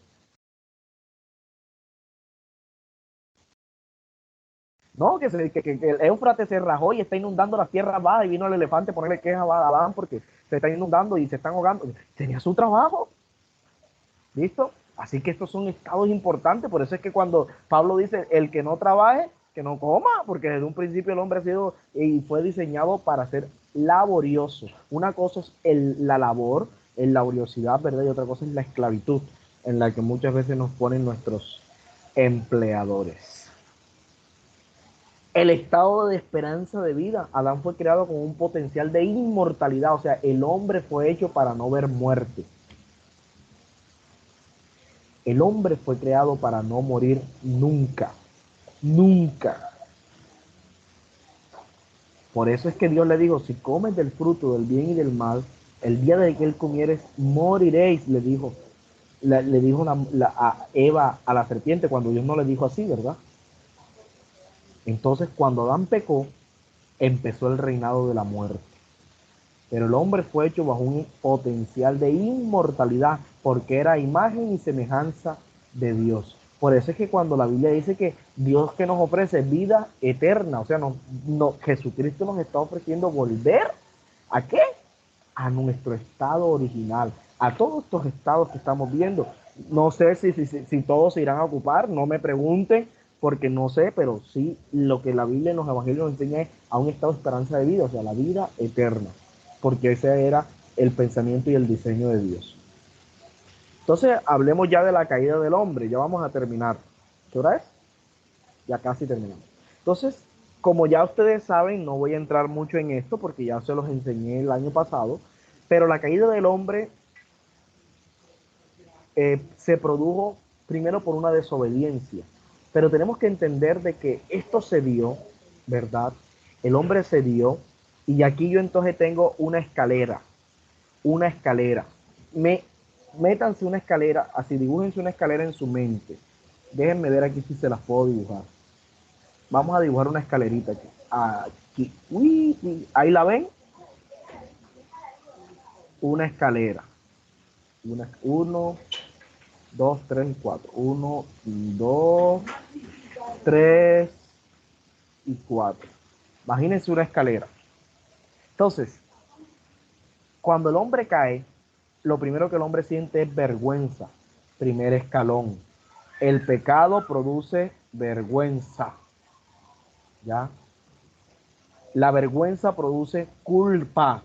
[SPEAKER 1] No, que el Éufrates se rajó y está inundando las tierras bajas y vino el elefante a ponerle queja a Adán porque se está inundando y se están ahogando. Tenía su trabajo. ¿Listo? Así que estos son estados importantes, por eso es que cuando Pablo dice, el que no trabaje, que no coma, porque desde un principio el hombre ha sido y fue diseñado para ser laborioso. Una cosa es la labor, la laboriosidad, ¿verdad? Y otra cosa es la esclavitud, en la que muchas veces nos ponen nuestros empleadores. El estado de esperanza de vida. Adán fue creado con un potencial de inmortalidad, o sea, el hombre fue hecho para no ver muerte. El hombre fue creado para no morir nunca, nunca. Por eso es que Dios le dijo, si comes del fruto del bien y del mal, el día de que él comieres, moriréis, le dijo a Eva, a la serpiente, cuando Dios no le dijo así, ¿verdad? Entonces, cuando Adán pecó, empezó el reinado de la muerte. Pero el hombre fue hecho bajo un potencial de inmortalidad, porque era imagen y semejanza de Dios. Por eso es que cuando la Biblia dice que Dios que nos ofrece vida eterna, o sea, Jesucristo nos está ofreciendo volver, ¿a qué? A nuestro estado original, a todos estos estados que estamos viendo. No sé si todos se irán a ocupar, no me pregunten, porque no sé, pero sí lo que la Biblia en los evangelios nos enseña es a un estado de esperanza de vida, o sea, la vida eterna, porque ese era el pensamiento y el diseño de Dios. Entonces, hablemos ya de la caída del hombre, ya vamos a terminar. ¿Qué hora es? Ya casi terminamos. Entonces, como ya ustedes saben, no voy a entrar mucho en esto porque ya se los enseñé el año pasado, pero la caída del hombre se produjo primero por una desobediencia. Pero tenemos que entender de que esto se dio, ¿verdad? El hombre se dio y aquí yo entonces tengo una escalera. Una escalera. Métanse una escalera, así dibújense una escalera en su mente. Déjenme ver aquí si se las puedo dibujar. Vamos a dibujar una escalerita aquí. Aquí. Uy, ahí la ven. Una escalera. Uno, dos, tres y cuatro. Uno, dos, tres y cuatro. Imagínense una escalera. Entonces, cuando el hombre cae, lo primero que el hombre siente es vergüenza. Primer escalón. El pecado produce vergüenza. ¿Ya? La vergüenza produce culpa.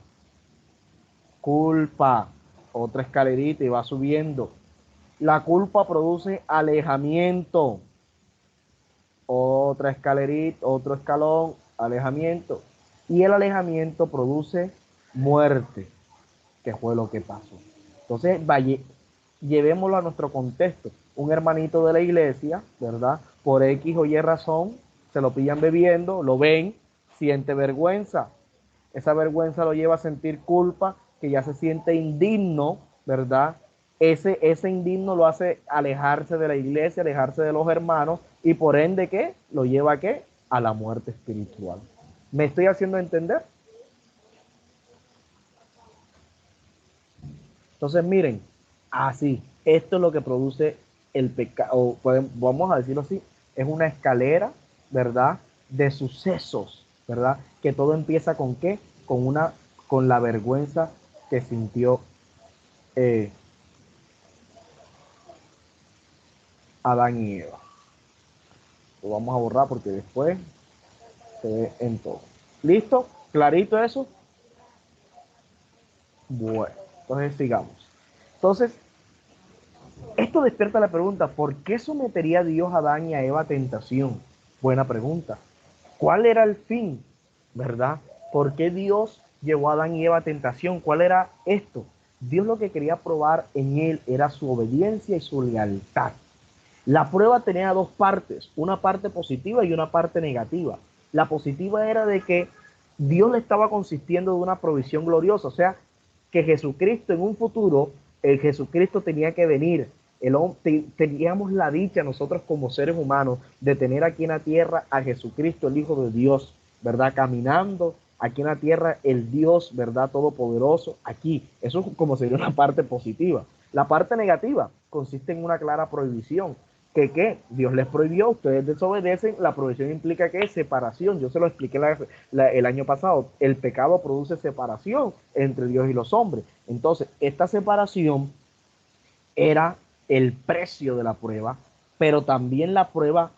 [SPEAKER 1] Culpa. Otra escalerita y va subiendo. La culpa produce alejamiento. Otra escalerita, otro escalón, alejamiento. Y el alejamiento produce muerte, que fue lo que pasó. Entonces, llevémoslo a nuestro contexto. Un hermanito de la iglesia, ¿verdad? Por X o Y razón, se lo pillan bebiendo, lo ven, siente vergüenza. Esa vergüenza lo lleva a sentir culpa, que ya se siente indigno, ¿verdad? Ese indigno lo hace alejarse de la iglesia, alejarse de los hermanos, y por ende, ¿qué? Lo lleva ¿a qué? A la muerte espiritual. ¿Me estoy haciendo entender? Entonces, miren, así, Esto es lo que produce el pecado, vamos a decirlo así, es una escalera, ¿verdad? De sucesos, ¿verdad? Que todo empieza con ¿qué? Con la vergüenza que sintió eh, Adán y Eva. Lo vamos a borrar porque después se ve en todo. ¿Listo? ¿Clarito eso? Bueno, entonces sigamos. Entonces, esto despierta la pregunta, ¿por qué sometería Dios a Adán y a Eva a tentación? Buena pregunta. ¿Cuál era el fin? ¿Verdad? ¿Por qué Dios llevó a Adán y Eva a tentación? ¿Cuál era esto? Dios lo que quería probar en él era su obediencia y su lealtad. La prueba tenía dos partes, una parte positiva y una parte negativa. La positiva era de que Dios le estaba consistiendo de una provisión gloriosa, o sea, que Jesucristo en un futuro, el Jesucristo tenía que venir. Teníamos la dicha nosotros como seres humanos de tener aquí en la tierra a Jesucristo, el Hijo de Dios, ¿verdad? Caminando aquí en la tierra, el Dios, ¿verdad? Todopoderoso, aquí. Eso como sería una parte positiva. La parte negativa consiste en una clara prohibición. ¿Qué? Dios les prohibió, ustedes desobedecen, la prohibición implica que es separación. Yo se lo expliqué el año pasado. El pecado produce separación entre Dios y los hombres. Entonces, esta separación era el precio de la prueba, pero también la prueba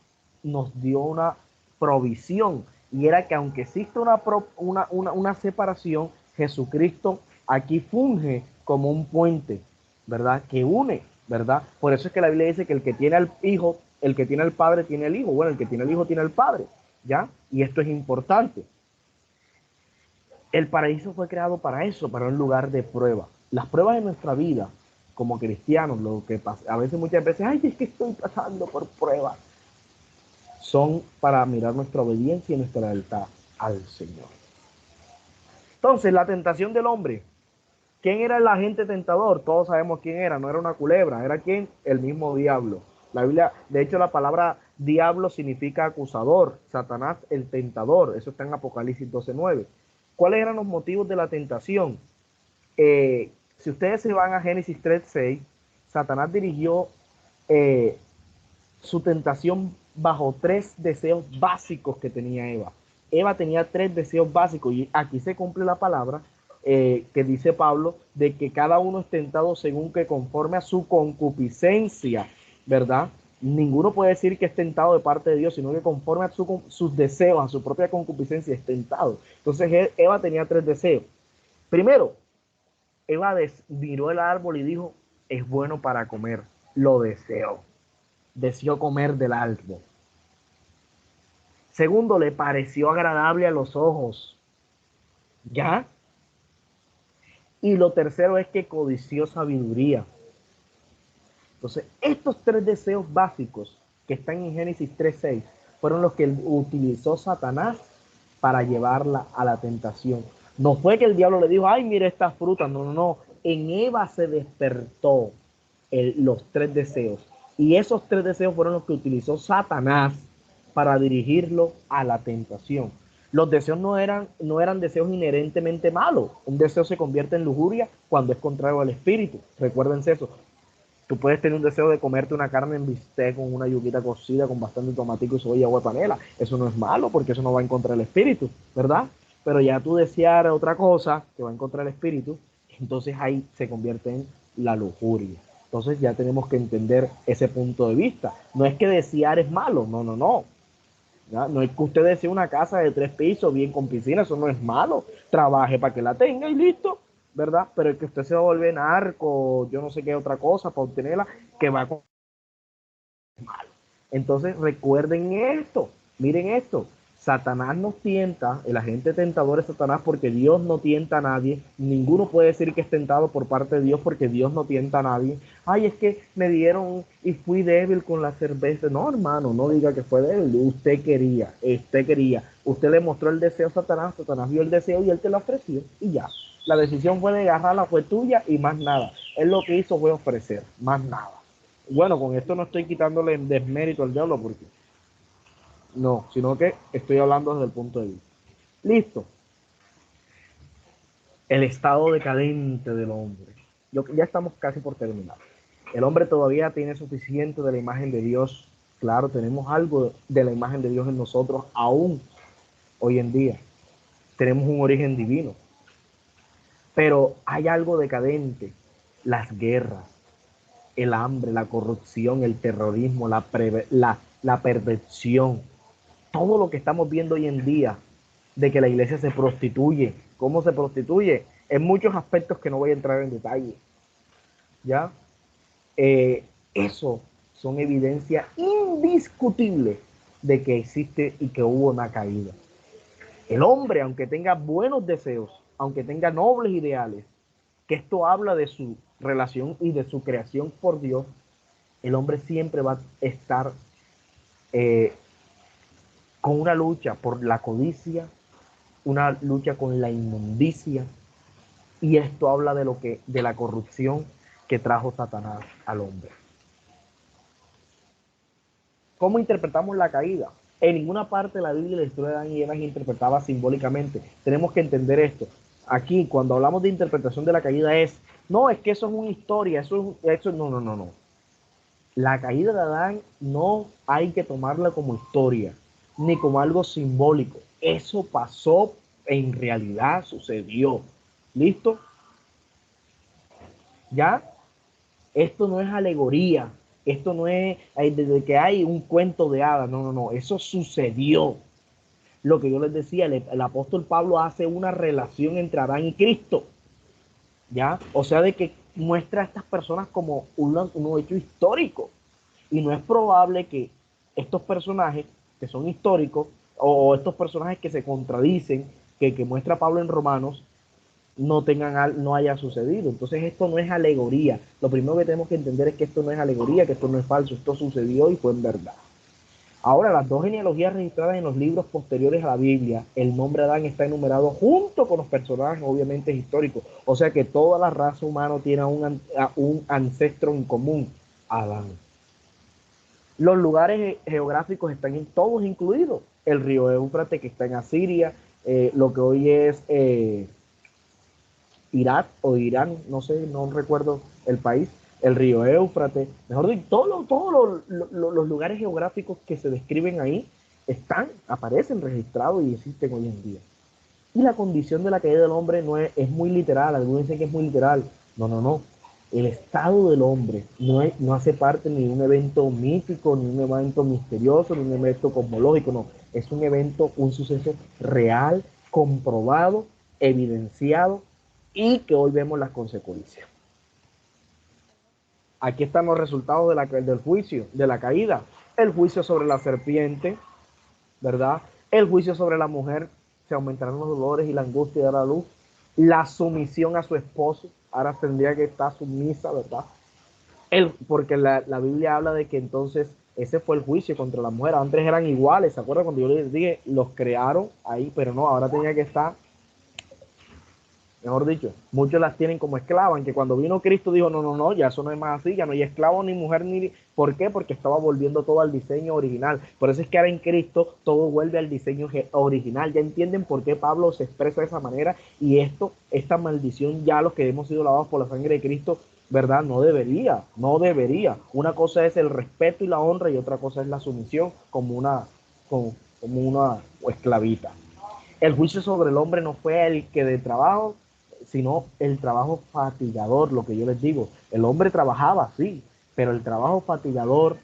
[SPEAKER 1] nos dio una provisión, y era que aunque existe una separación, Jesucristo aquí funge como un puente, ¿verdad? Que une, ¿verdad? Por eso es que la Biblia dice que el que tiene al Hijo, el que tiene al Padre tiene el Hijo. Bueno, el que tiene el Hijo tiene al Padre, ¿ya? Y esto es importante. El paraíso fue creado para eso, para un lugar de prueba. Las pruebas de nuestra vida, como cristianos, lo que pasa, a veces, muchas veces, ay, es que estoy pasando por pruebas, son para mirar nuestra obediencia y nuestra lealtad al Señor. Entonces, la tentación del hombre. ¿Quién era el agente tentador? Todos sabemos quién era, no era una culebra, ¿era quién? El mismo diablo. La Biblia, de hecho, la palabra diablo significa acusador, Satanás el tentador, eso está en Apocalipsis 12:9. ¿Cuáles eran los motivos de la tentación? Si ustedes se van a Génesis 3:6, Satanás dirigió su tentación bajo tres deseos básicos que tenía Eva. Eva tenía tres deseos básicos, y aquí se cumple la palabra que dice Pablo, de que cada uno es tentado según que conforme a su concupiscencia, ¿verdad? Ninguno puede decir que es tentado de parte de Dios, sino que conforme a sus deseos, a su propia concupiscencia es tentado. Entonces Eva tenía tres deseos. Primero, Eva miró el árbol y dijo, es bueno para comer. Lo deseó. Deseó comer del árbol. Segundo, le pareció agradable a los ojos. ¿Ya? Y lo tercero es que codició sabiduría. Entonces, estos tres deseos básicos que están en Génesis 3:6 fueron los que utilizó Satanás para llevarla a la tentación. No fue que el diablo le dijo, ay, mire esta fruta. No, no, no. En Eva se despertó los tres deseos. Y esos tres deseos fueron los que utilizó Satanás para dirigirlo a la tentación. Los deseos no eran deseos inherentemente malos. Un deseo se convierte en lujuria cuando es contrario al espíritu. Recuérdense eso. Tú puedes tener un deseo de comerte una carne en bistec con una yuquita cocida con bastante tomatico y cebolla y agua de panela. Eso no es malo porque eso no va en contra del espíritu, ¿verdad? Pero ya tú desear otra cosa que va en contra del espíritu, entonces ahí se convierte en la lujuria. Entonces ya tenemos que entender ese punto de vista. No es que desear es malo, no, no, no. ¿Ya? No es que usted desee una casa de 3 pisos bien con piscina, eso no es malo. Trabaje para que la tenga y listo, ¿verdad? Pero es que usted se va a volver narco, yo no sé qué otra cosa para obtenerla, que va con malo. Entonces recuerden esto, miren esto. Satanás nos tienta, el agente tentador es Satanás, porque Dios no tienta a nadie. Ninguno puede decir que es tentado por parte de Dios porque Dios no tienta a nadie. Ay, es que me dieron y fui débil con la cerveza. No, hermano, no diga que fue débil. Usted quería, usted quería. Usted le mostró el deseo a Satanás, Satanás vio el deseo y él te lo ofreció y ya. La decisión fue de agarrarla, fue tuya y más nada. Él lo que hizo fue ofrecer, más nada. Bueno, con esto no estoy quitándole desmérito al diablo porque no, sino que estoy hablando desde el punto de vista. Listo. El estado decadente del hombre. Ya estamos casi por terminar. El hombre todavía tiene suficiente de la imagen de Dios. Claro, tenemos algo de la imagen de Dios en nosotros aún hoy en día. Tenemos un origen divino. Pero hay algo decadente. Las guerras, el hambre, la corrupción, el terrorismo, la perversión. Todo lo que estamos viendo hoy en día de que la iglesia se prostituye. ¿Cómo se prostituye? En muchos aspectos que no voy a entrar en detalle. ¿Ya? Eso son evidencia indiscutible de que existe y que hubo una caída. El hombre, aunque tenga buenos deseos, aunque tenga nobles ideales, que esto habla de su relación y de su creación por Dios, el hombre siempre va a estar eh, con una lucha por la codicia, una lucha con la inmundicia, y esto habla de la corrupción que trajo Satanás al hombre. ¿Cómo interpretamos la caída? En ninguna parte de la Biblia la historia de Adán y Eva es interpretada simbólicamente. Tenemos que entender esto. Aquí, cuando hablamos de interpretación de la caída no, es que eso es una historia, no. La caída de Adán no hay que tomarla como historia, ni como algo simbólico. Eso pasó, en realidad sucedió. ¿Listo? ¿Ya? Esto no es alegoría, esto no es desde que hay un cuento de hadas, no, eso sucedió. Lo que yo les decía, el apóstol Pablo hace una relación entre Adán y Cristo, ¿ya? O sea, de que muestra a estas personas como un hecho histórico. Y no es probable que estos personajes que son históricos o estos personajes que se contradicen, que muestra Pablo en Romanos, no haya sucedido. Entonces esto no es alegoría. Lo primero que tenemos que entender es que esto no es alegoría, que esto no es falso, esto sucedió y fue en verdad. Ahora, las dos genealogías registradas en los libros posteriores a la Biblia, el nombre Adán está enumerado junto con los personajes obviamente históricos. O sea que toda la raza humana tiene un ancestro en común, Adán. Los lugares geográficos están todos incluidos. El río Éufrates, que está en Asiria, lo que hoy es Irak o Irán, no sé, no recuerdo el país, el río Éufrates, mejor dicho, todos los lugares geográficos que se describen ahí aparecen registrados y existen hoy en día. Y la condición de la caída del hombre es muy literal, algunos dicen que es muy literal, no. El estado del hombre no hace parte ni de un evento mítico, ni un evento misterioso, ni un evento cosmológico, no. Es un evento, un suceso real, comprobado, evidenciado, y que hoy vemos las consecuencias. Aquí están los resultados del juicio, de la caída. El juicio sobre la serpiente, ¿verdad? El juicio sobre la mujer, se aumentarán los dolores y la angustia de la luz. La sumisión a su esposo, ahora tendría que estar sumisa, ¿verdad? Porque la Biblia habla de que entonces ese fue el juicio contra la mujer. Antes eran iguales, ¿se acuerdan cuando yo les dije? Los crearon ahí, pero no, ahora tenía que estar, mejor dicho, muchos las tienen como esclavas, en que cuando vino Cristo dijo, no, ya eso no es más así, ya no hay esclavo ni mujer, ¿por qué? Porque estaba volviendo todo al diseño original. Por eso es que ahora en Cristo todo vuelve al diseño original. Ya entienden por qué Pablo se expresa de esa manera, y esta maldición, ya los que hemos sido lavados por la sangre de Cristo, ¿verdad? No debería. Una cosa es el respeto y la honra, y otra cosa es la sumisión como una esclavita. El juicio sobre el hombre no fue el que de trabajo, sino el trabajo fatigador, lo que yo les digo. El hombre trabajaba, sí, pero el trabajo fatigador,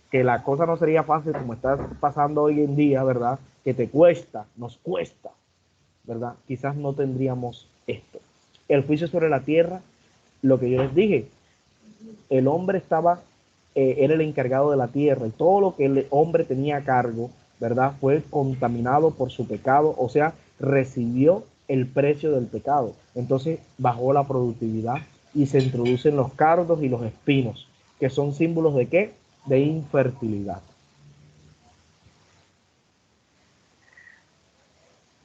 [SPEAKER 1] que la cosa no sería fácil como está pasando hoy en día, ¿verdad? Que nos cuesta, ¿verdad? Quizás no tendríamos esto. El juicio sobre la tierra, lo que yo les dije, el hombre era el encargado de la tierra, y todo lo que el hombre tenía a cargo, ¿verdad? Fue contaminado por su pecado, o sea, recibió el precio del pecado. Entonces bajó la productividad y se introducen los cardos y los espinos, que son símbolos de ¿qué? De infertilidad.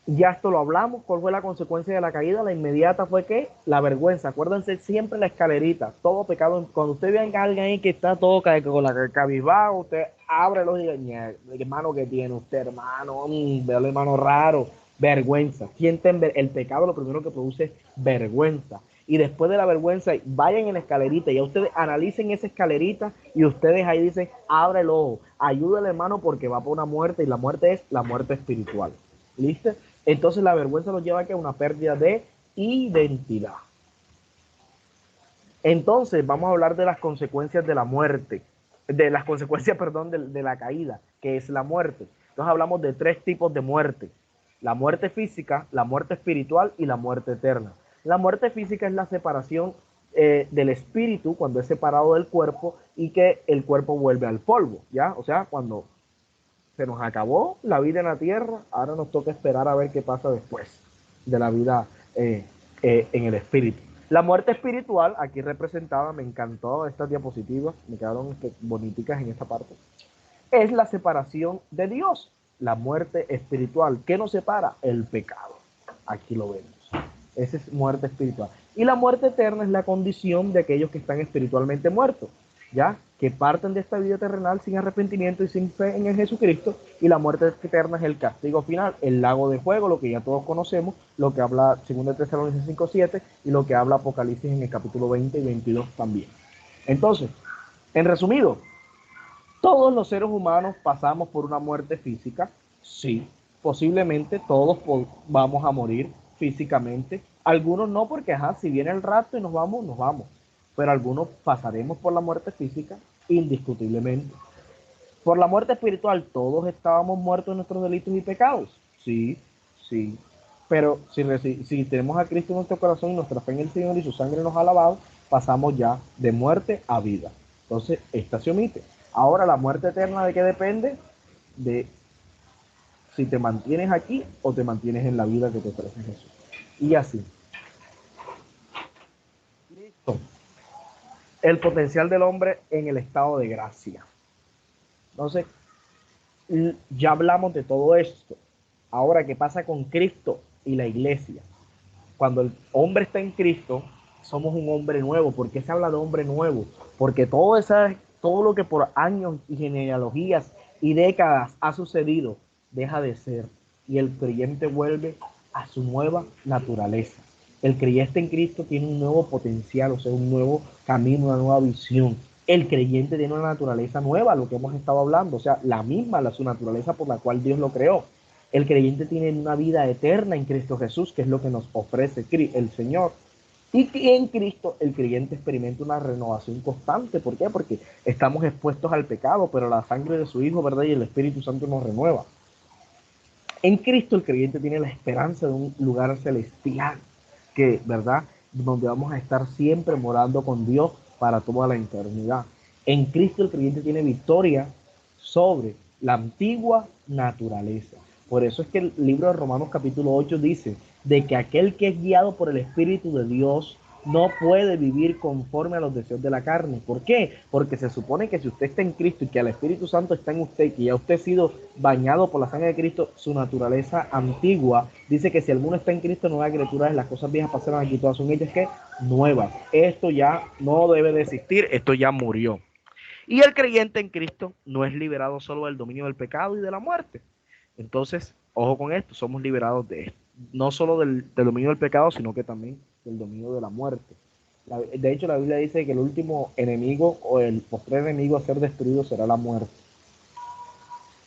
[SPEAKER 1] Ya esto lo hablamos. ¿Cuál fue la consecuencia de la caída? La inmediata fue ¿qué? La vergüenza. Acuérdense siempre la escalerita. Todo pecado. Cuando usted ve a alguien ahí que está todo con la cabizbajo, usted abre los y dice, hermano, ¿qué tiene usted, hermano? Veo el hermano raro. Vergüenza. El pecado lo primero que produce es vergüenza. Y después de la vergüenza, vayan en la escalerita y a ustedes analicen esa escalerita y ustedes ahí dicen, abre el ojo, ayúdale hermano porque va por una muerte y la muerte es la muerte espiritual. ¿Listo? Entonces la vergüenza nos lleva a una pérdida de identidad. Entonces vamos a hablar de las consecuencias de la muerte, de las consecuencias, perdón, de la caída, que es la muerte. Entonces hablamos de 3 tipos de muerte: la muerte física, la muerte espiritual y la muerte eterna. La muerte física es la separación del espíritu cuando es separado del cuerpo y que el cuerpo vuelve al polvo, ¿ya? O sea, cuando se nos acabó la vida en la tierra, ahora nos toca esperar a ver qué pasa después de la vida en el espíritu. La muerte espiritual, aquí representada, me encantó estas diapositivas, me quedaron boniticas en esta parte, es la separación de Dios, la muerte espiritual. ¿Qué nos separa? El pecado. Aquí lo vemos. Esa es muerte espiritual. Y la muerte eterna es la condición de aquellos que están espiritualmente muertos, ¿ya? Que parten de esta vida terrenal sin arrepentimiento y sin fe en el Jesucristo. Y la muerte eterna es el castigo final, el lago de fuego, lo que ya todos conocemos, lo que habla 2 Tesalonicenses 5:7 y lo que habla Apocalipsis en el capítulo 20 y 22 también. Entonces, en resumido, ¿todos los seres humanos pasamos por una muerte física? Sí, posiblemente todos vamos a morir físicamente. Algunos no, porque si viene el rato y nos vamos, nos vamos. Pero algunos pasaremos por la muerte física indiscutiblemente. Por la muerte espiritual, todos estábamos muertos en nuestros delitos y pecados. Sí, sí. Pero si tenemos a Cristo en nuestro corazón y nuestra fe en el Señor y su sangre nos ha lavado, pasamos ya de muerte a vida. Entonces, esta se omite. Ahora, la muerte eterna, ¿de qué depende? De si te mantienes aquí o te mantienes en la vida que te ofrece Jesús. Y así. Listo. El potencial del hombre en el estado de gracia. Entonces, ya hablamos de todo esto. Ahora, ¿qué pasa con Cristo y la iglesia? Cuando el hombre está en Cristo, somos un hombre nuevo. ¿Por qué se habla de hombre nuevo? Porque todo lo que por años y genealogías y décadas ha sucedido, deja de ser. Y el creyente vuelve a su nueva naturaleza. El creyente en Cristo tiene un nuevo potencial, o sea, un nuevo camino, una nueva visión. El creyente tiene una naturaleza nueva, lo que hemos estado hablando, o sea, su naturaleza por la cual Dios lo creó. El creyente tiene una vida eterna en Cristo Jesús, que es lo que nos ofrece el Señor. Y que en Cristo el creyente experimenta una renovación constante. ¿Por qué? Porque estamos expuestos al pecado, pero la sangre de su Hijo, ¿verdad? Y el Espíritu Santo nos renueva. En Cristo el creyente tiene la esperanza de un lugar celestial, que, ¿verdad? Donde vamos a estar siempre morando con Dios para toda la eternidad. En Cristo el creyente tiene victoria sobre la antigua naturaleza. Por eso es que el libro de Romanos capítulo 8 dice de que aquel que es guiado por el Espíritu de Dios no puede vivir conforme a los deseos de la carne. ¿Por qué? Porque se supone que si usted está en Cristo y que el Espíritu Santo está en usted, que ya usted ha sido bañado por la sangre de Cristo, su naturaleza antigua dice que si alguno está en Cristo, nueva criatura es, las cosas viejas pasaron, aquí todas son ellas que nuevas. Esto ya no debe de existir, esto ya murió. Y el creyente en Cristo no es liberado solo del dominio del pecado y de la muerte. Entonces, ojo con esto, somos liberados de esto. No solo del dominio del pecado, sino que también del dominio de la muerte. De hecho, la Biblia dice que el último enemigo o el postrer enemigo a ser destruido será la muerte.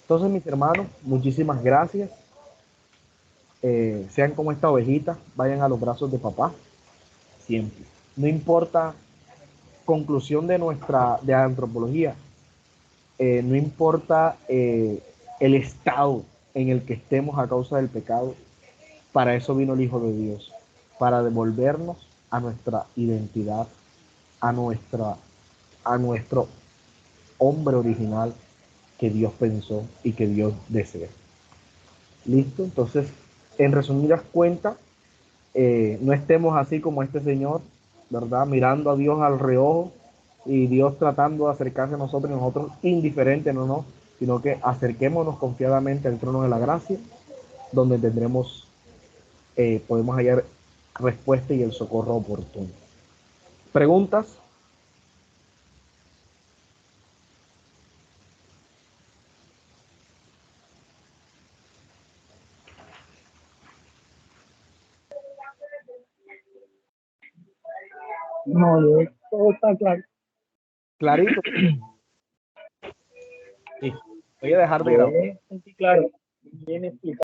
[SPEAKER 1] Entonces, mis hermanos, muchísimas gracias. Sean como esta ovejita, vayan a los brazos de papá, siempre. No importa, conclusión de antropología, no importa el estado en el que estemos a causa del pecado, para eso vino el Hijo de Dios, para devolvernos a nuestra identidad, a, a nuestro hombre original que Dios pensó y que Dios desea. ¿Listo? Entonces, en resumidas cuentas, no estemos así como este señor, ¿verdad? Mirando a Dios al reojo y Dios tratando de acercarse a nosotros y nosotros indiferentes, no, sino que acerquémonos confiadamente al trono de la gracia, donde podemos hallar respuesta y el socorro oportuno. ¿Preguntas?
[SPEAKER 2] No, todo está claro.
[SPEAKER 1] Clarito. Sí. Voy a dejar de grabar.
[SPEAKER 2] Sí, claro. Bien explicado.